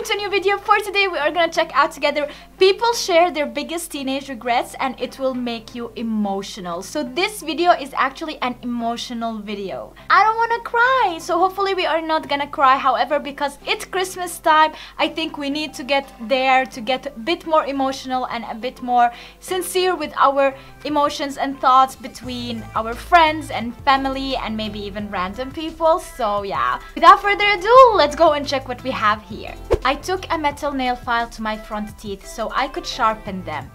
welcome to a new video. For today we are gonna check out together people share their biggest teenage regrets, and it will make you emotional. So this video is actually an emotional video. I don't want to cry, so hopefully we are not gonna cry. However, because it's Christmas time, I think we need to get there to get a bit more emotional and a bit more sincere with our emotions and thoughts between our friends and family and maybe even random people. So yeah, without further ado, let's go and check what we have here. I took a metal nail file to my front teeth so I could sharpen them.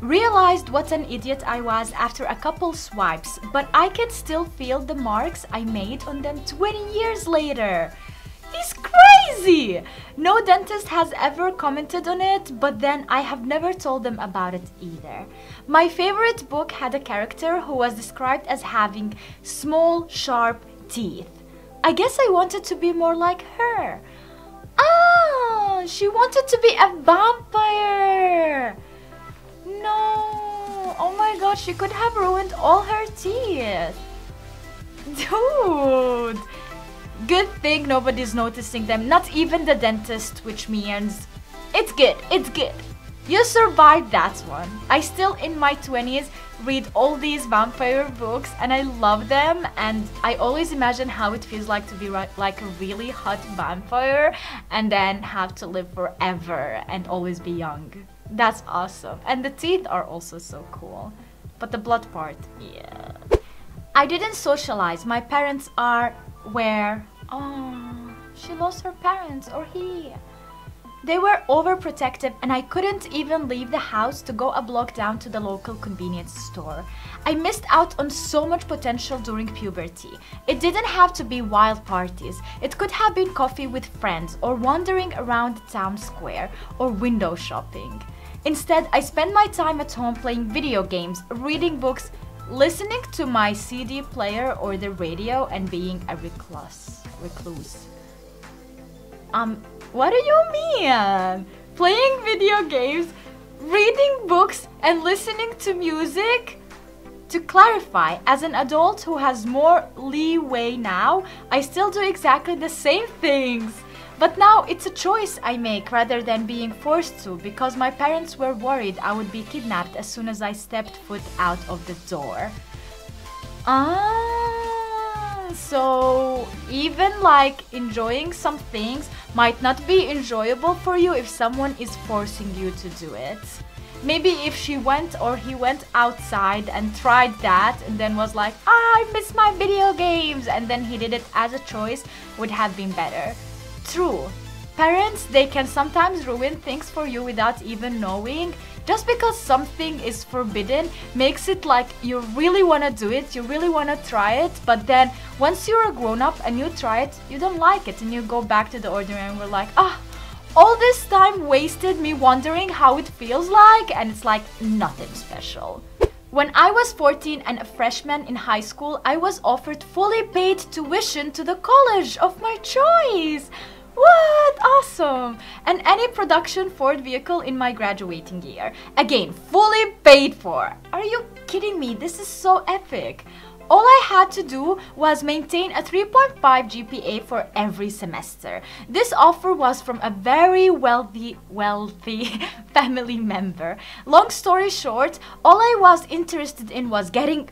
Realized what an idiot I was after a couple swipes, but I can still feel the marks I made on them 20 years later. He's crazy! No dentist has ever commented on it, but then I have never told them about it either. My favorite book had a character who was described as having small, sharp teeth. I guess I wanted to be more like her. Ah, she wanted to be a vampire. No, oh my god, she could have ruined all her teeth. Dude, good thing nobody's noticing them, not even the dentist, which means it's good, it's good. You survived that one. I still, in my 20s, read all these vampire books and I love them, and I always imagine how it feels like to be like a really hot vampire and then have to live forever and always be young. That's awesome. And the teeth are also so cool. But the blood part, yeah. I didn't socialize. My parents are where... Oh, she lost her parents, or he. They were overprotective and I couldn't even leave the house to go a block down to the local convenience store. I missed out on so much potential during puberty. It didn't have to be wild parties. It could have been coffee with friends or wandering around the town square or window shopping. Instead, I spent my time at home playing video games, reading books, listening to my CD player or the radio, and being a recluse. What do you mean? Playing video games, reading books, and listening to music? To clarify, as an adult who has more leeway now, I still do exactly the same things. But now it's a choice I make rather than being forced to, because my parents were worried I would be kidnapped as soon as I stepped foot out of the door. So even like enjoying some things might not be enjoyable for you if someone is forcing you to do it. Maybe if she went or he went outside and tried that and then was like, I miss my video games, and then he did it as a choice, would have been better. True. Parents, they can sometimes ruin things for you without even knowing. Just because something is forbidden makes it like you really want to do it, you really want to try it, but then once you're a grown-up and you try it, you don't like it and you go back to the ordinary and we're like, all this time wasted me wondering how it feels like, and it's like nothing special. When I was 14 and a freshman in high school, I was offered fully paid tuition to the college of my choice. What? Awesome! And any production Ford vehicle in my graduating year. Again, fully paid for. Are you kidding me? This is so epic. All I had to do was maintain a 3.5 GPA for every semester. This offer was from a very wealthy family member. Long story short, all I was interested in was getting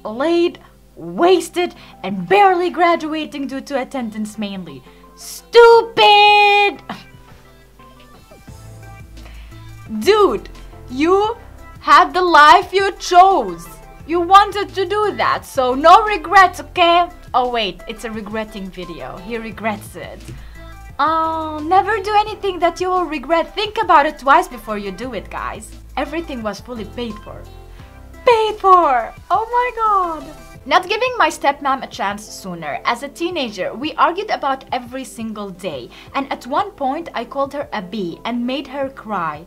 laid, wasted, and barely graduating due to attendance mainly. Stupid! Dude, you had the life you chose. You wanted to do that, so no regrets, okay? Oh wait, it's a regretting video. He regrets it. Oh, never do anything that you will regret. Think about it twice before you do it, guys. Everything was fully paid for. Paid for! Oh my god! Not giving my stepmom a chance sooner. As a teenager, we argued about every single day, and at one point I called her a B and made her cry.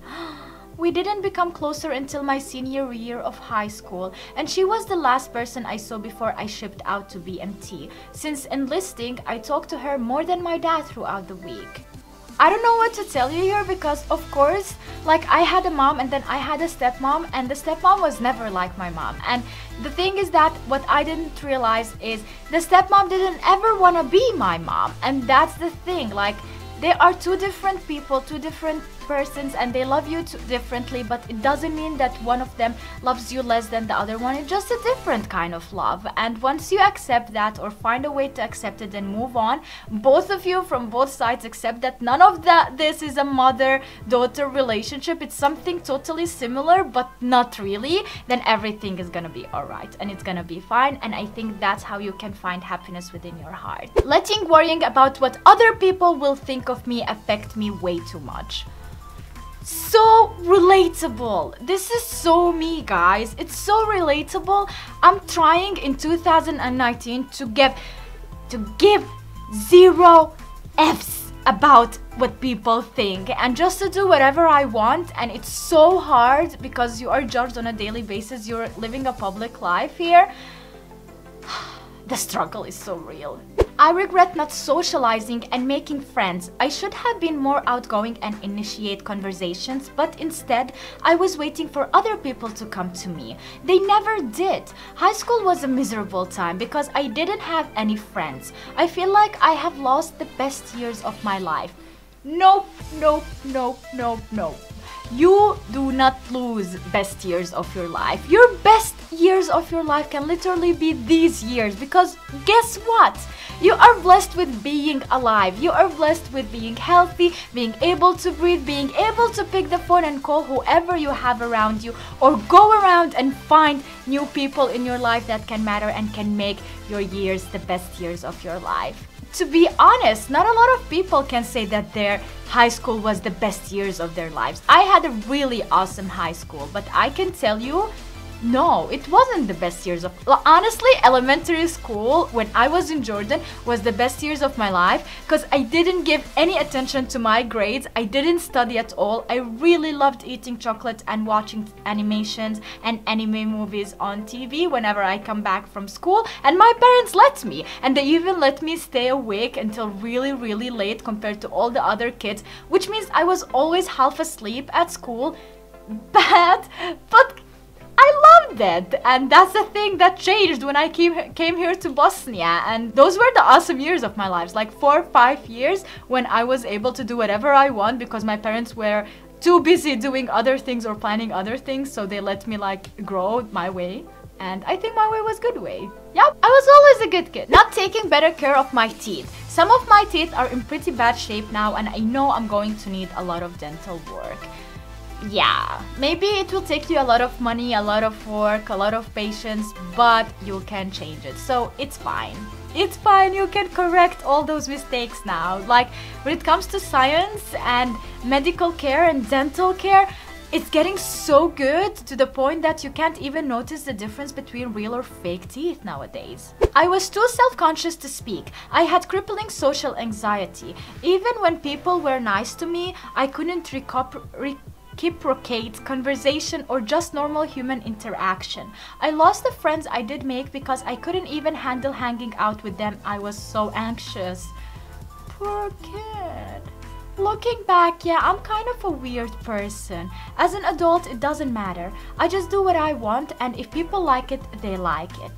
We didn't become closer until my senior year of high school, and she was the last person I saw before I shipped out to BMT. Since enlisting, I talked to her more than my dad throughout the week. I don't know what to tell you here because, of course, like I had a mom and then I had a stepmom, and the stepmom was never like my mom. And the thing is that what I didn't realize is the stepmom didn't ever want to be my mom, and that's the thing. Like, They are two different people, two different persons, and they love you differently, but it doesn't mean that one of them loves you less than the other one. It's just a different kind of love. And once you accept that, or find a way to accept it and move on, both of you from both sides accept that none of this is a mother-daughter relationship, it's something totally similar but not really, then everything is gonna be alright and it's gonna be fine. And I think that's how you can find happiness within your heart. Letting worrying about what other people will think of me affect me way too much. So relatable. This is so me, guys. It's so relatable. I'm trying in 2019 to give 0 F's about what people think and just to do whatever I want. And it's so hard because you are judged on a daily basis. You're living a public life here. The struggle is so real. I regret not socializing and making friends. I should have been more outgoing and initiate conversations, but instead, I was waiting for other people to come to me. They never did. High school was a miserable time because I didn't have any friends. I feel like I have lost the best years of my life. Nope, nope, nope, nope, nope. You do not lose best years of your life. Your best years of your life can literally be these years, because guess what? You are blessed with being alive. You are blessed with being healthy, being able to breathe, being able to pick the phone and call whoever you have around you, or go around and find new people in your life that can matter and can make your years the best years of your life. To be honest, not a lot of people can say that their high school was the best years of their lives. I had a really awesome high school, but I can tell you, no, it wasn't the best years of... Honestly, elementary school, when I was in Jordan, was the best years of my life because I didn't give any attention to my grades. I didn't study at all. I really loved eating chocolate and watching animations and anime movies on TV whenever I come back from school. And my parents let me. And they even let me stay awake until really, really late compared to all the other kids, which means I was always half asleep at school. But I loved it, and that's the thing that changed when I came here to Bosnia. And those were the awesome years of my life, like 4 or 5 years when I was able to do whatever I want because my parents were too busy doing other things or planning other things, so they let me like grow my way. And I think my way was good way. Yep, I was always a good kid. Not taking better care of my teeth. Some of my teeth are in pretty bad shape now, and I know I'm going to need a lot of dental work. Yeah, maybe it will take you a lot of money, a lot of work, a lot of patience, but you can change it. So it's fine. It's fine, you can correct all those mistakes now. Like when it comes to science and medical care and dental care, it's getting so good to the point that you can't even notice the difference between real or fake teeth nowadays. I was too self-conscious to speak. I had crippling social anxiety. Even when people were nice to me, I couldn't reciprocate conversation or just normal human interaction. I lost the friends I did make because I couldn't even handle hanging out with them. I was so anxious. Poor kid. Looking back, yeah, I'm kind of a weird person. As an adult, it doesn't matter. I just do what I want, and if people like it, they like it.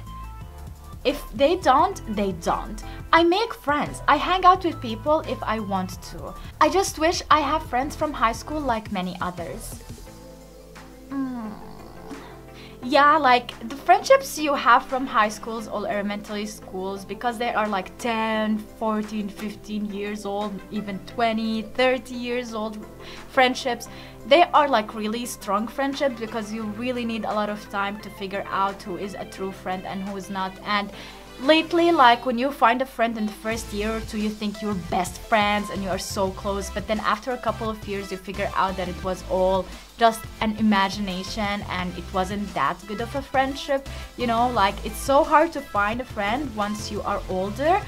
If they don't, they don't. I make friends. I hang out with people if I want to. I just wish I have friends from high school like many others. Yeah, like the friendships you have from high schools or elementary schools, because they are like 10, 14, 15 years old, even 20, 30 years old friendships. They are like really strong friendships because you really need a lot of time to figure out who is a true friend and who is not. And lately, like when you find a friend in the first year or two, you think you're best friends and you are so close, but then after a couple of years you figure out that it was all just an imagination and it wasn't that good of a friendship. You know, like it's so hard to find a friend once you are older,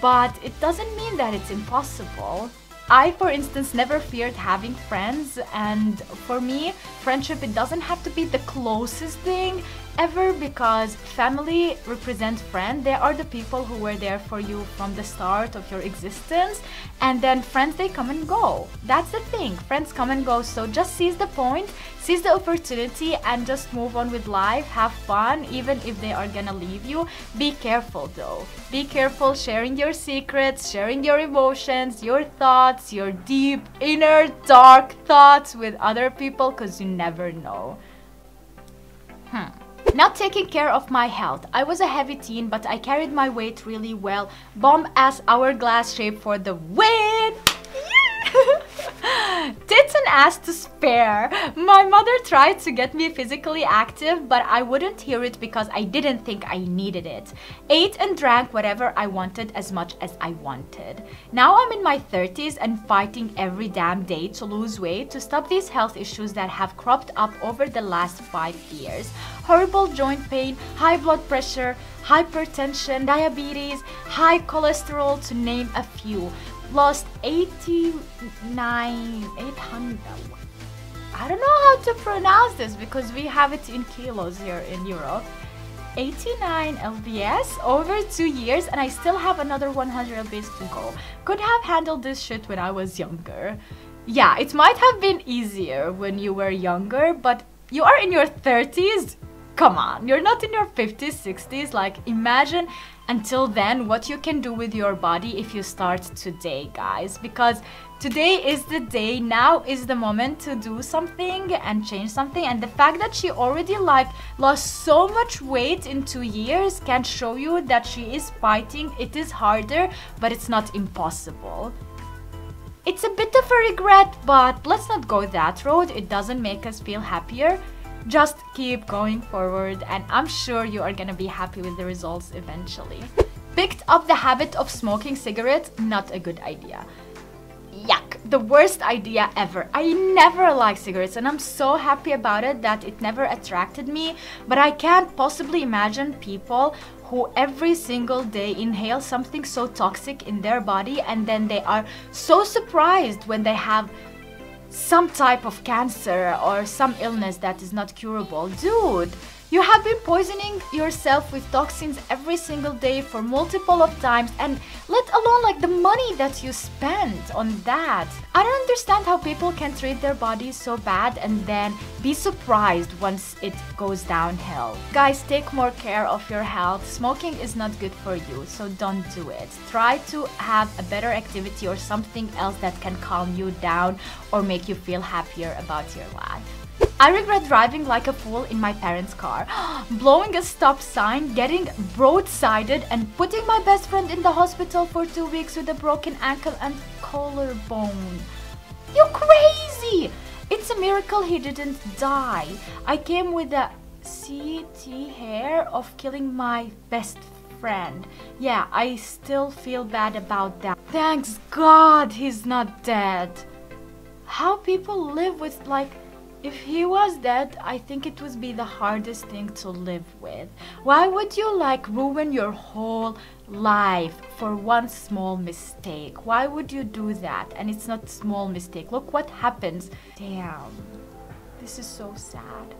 but it doesn't mean that it's impossible. I, for instance, never feared having friends, and for me, friendship, it doesn't have to be the closest thing. ever, because family represent friends. They are the people who were there for you from the start of your existence, and then friends, they come and go. That's the thing, friends come and go. So just seize the point, seize the opportunity, and just move on with life. Have fun even if they are gonna leave you. Be careful though, be careful sharing your secrets, sharing your emotions, your thoughts, your deep inner dark thoughts with other people, because you never know. Not taking care of my health. I was a heavy teen, but I carried my weight really well. Bomb ass hourglass shape for the win! Tits and ass to spare. My mother tried to get me physically active, but I wouldn't hear it because I didn't think I needed it. Ate and drank whatever I wanted as much as I wanted. Now I'm in my 30s and fighting every damn day to lose weight, to stop these health issues that have cropped up over the last 5 years. Horrible joint pain, high blood pressure, hypertension, diabetes, high cholesterol, to name a few. Lost 800. I don't know how to pronounce this because we have it in kilos here in Europe. 89 lbs over 2 years, and I still have another 100 lbs to go. Could have handled this shit when I was younger. Yeah, it might have been easier when you were younger, but you are in your 30s. Come on, you're not in your 50s, 60s. Like, imagine until then what you can do with your body if you start today, guys. Because today is the day, now is the moment to do something and change something. And the fact that she already like lost so much weight in 2 years can show you that she is fighting. It is harder, but it's not impossible. It's a bit of a regret, but let's not go that road. It doesn't make us feel happier. Just keep going forward, and I'm sure you are gonna be happy with the results eventually. Picked up the habit of smoking cigarettes. Not a good idea. Yuck, the worst idea ever. I never liked cigarettes, and I'm so happy about it that it never attracted me. But I can't possibly imagine people who every single day inhale something so toxic in their body, and then they are so surprised when they have some type of cancer or some illness that is not curable. Dude, you have been poisoning yourself with toxins every single day for multiple of times, and let alone like the money that you spent on that. I don't understand how people can treat their bodies so bad and then be surprised once it goes downhill. Guys, take more care of your health. Smoking is not good for you, so don't do it. Try to have a better activity or something else that can calm you down or make you feel happier about your life. I regret driving like a fool in my parents' car, blowing a stop sign, getting broadsided, and putting my best friend in the hospital for 2 weeks with a broken ankle and collarbone. You crazy! It's a miracle he didn't die. I came with a CT hair of killing my best friend. Yeah, I still feel bad about that. Thanks God he's not dead. How people live with, like, if he was dead, I think it would be the hardest thing to live with. Why would you like ruin your whole life for one small mistake? Why would you do that? And it's not a small mistake. Look what happens. Damn. This is so sad.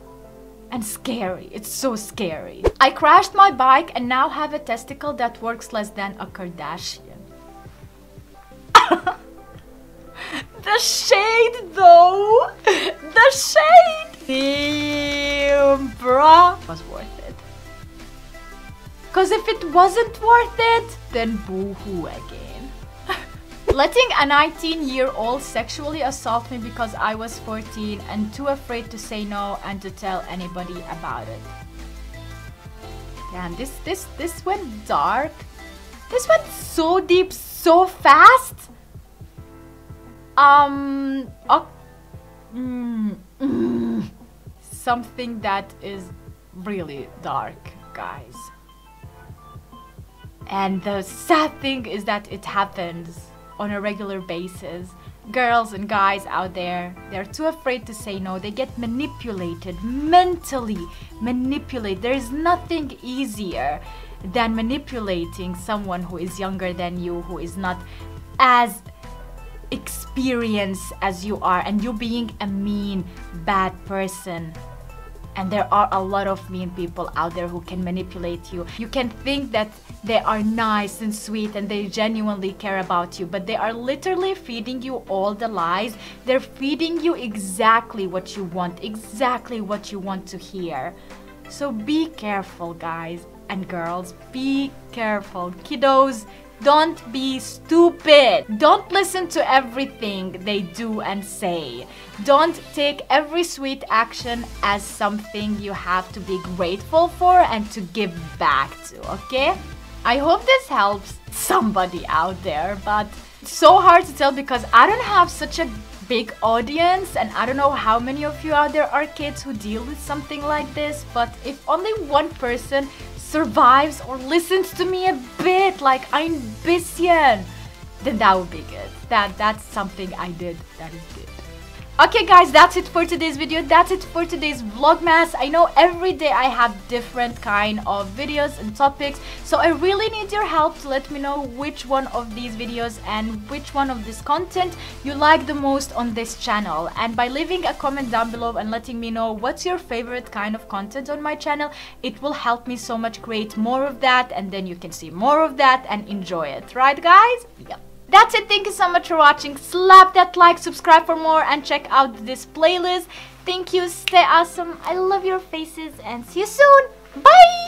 And scary. It's so scary. I crashed my bike and now have a testicle that works less than a Kardashian. The shade though! The shade! Damn, bruh. It was worth it. Cause if it wasn't worth it, then boo-hoo again. Letting a 19-year-old sexually assault me because I was 14 and too afraid to say no and to tell anybody about it. Damn, this went dark. This went so deep, so fast. Something that is really dark, guys. And the sad thing is that it happens on a regular basis. Girls and guys out there, they're too afraid to say no. They get manipulated, mentally manipulated. There is nothing easier than manipulating someone who is younger than you, who is not as experienced as you are, and you being a mean, bad person And there are a lot of mean people out there who can manipulate you. You can think that they are nice and sweet and they genuinely care about you, but they are literally feeding you all the lies. They're feeding you exactly what you want, exactly what you want to hear. So be careful, guys and girls. Be careful. Kiddos, don't be stupid. Don't listen to everything they do and say. Don't take every sweet action as something you have to be grateful for and to give back to, okay? I hope this helps somebody out there, but it's so hard to tell because I don't have such a big audience and I don't know how many of you out there are kids who deal with something like this, but if only one person survives or listens to me a bit, like ein bisschen, then that would be good. That's something I did that is good. Okay guys, that's it for today's video. That's it for today's vlogmas. I know every day I have different kind of videos and topics, so I really need your help to let me know which one of these videos and which one of this content you like the most on this channel. And by leaving a comment down below and letting me know what's your favorite kind of content on my channel, it will help me so much create more of that, and then you can see more of that and enjoy it. Right guys? Yep. That's it. Thank you so much for watching. Slap that like, subscribe for more, and check out this playlist. Thank you. Stay awesome. I love your faces and see you soon. Bye!